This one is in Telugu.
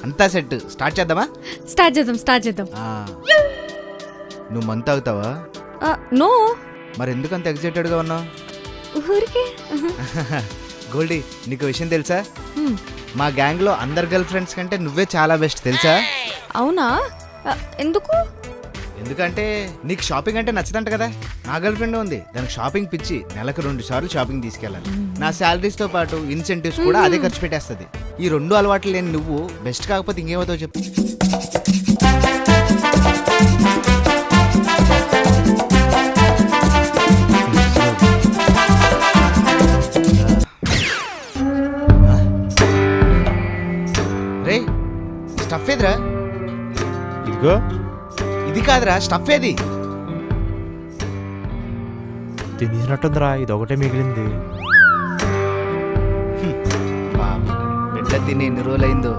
అంతా సెట్. స్టార్ట్ చేద్దామా? స్టార్ట్ చేద్దాం. నువ్వు మంత్ అవుతావా? నో. మరి ఎందుకు అంత ఎక్సైటెడ్గా ఉన్నావు? ఊరికే. గోల్డీ, నీకు విషయం తెలుసా? మా గ్యాంగ్లో అందరు గర్ల్ ఫ్రెండ్స్ కంటే నువ్వే చాలా బెస్ట్ తెలుసా? అవునా? ఎందుకు? ఎందుకంటే నీకు షాపింగ్ అంటే నచ్చదంట కదా. నా గర్ల్ ఫ్రెండ్ ఉంది, దానికి షాపింగ్ పిచ్చి. నెలకు 2 సార్లు షాపింగ్ తీసుకెళ్ళాలి. నా శాలరీస్తో పాటు ఇన్సెంటివ్స్ కూడా అదే ఖర్చు పెట్టేస్తుంది. ఈ 2 అలవాట్లు లేని నువ్వు బెస్ట్ కాకపోతే ఇంకేమవుతావు చెప్పు. రే, స్టఫ్ ఏదిరా? ఇదిగో. ఇది కాదురా, స్టఫ్ ఏది? తినేసినట్టుందిరా, ఇది ఒకటే మిగిలింది. బిడ్డ తిని ఎన్ని రోజులైందో.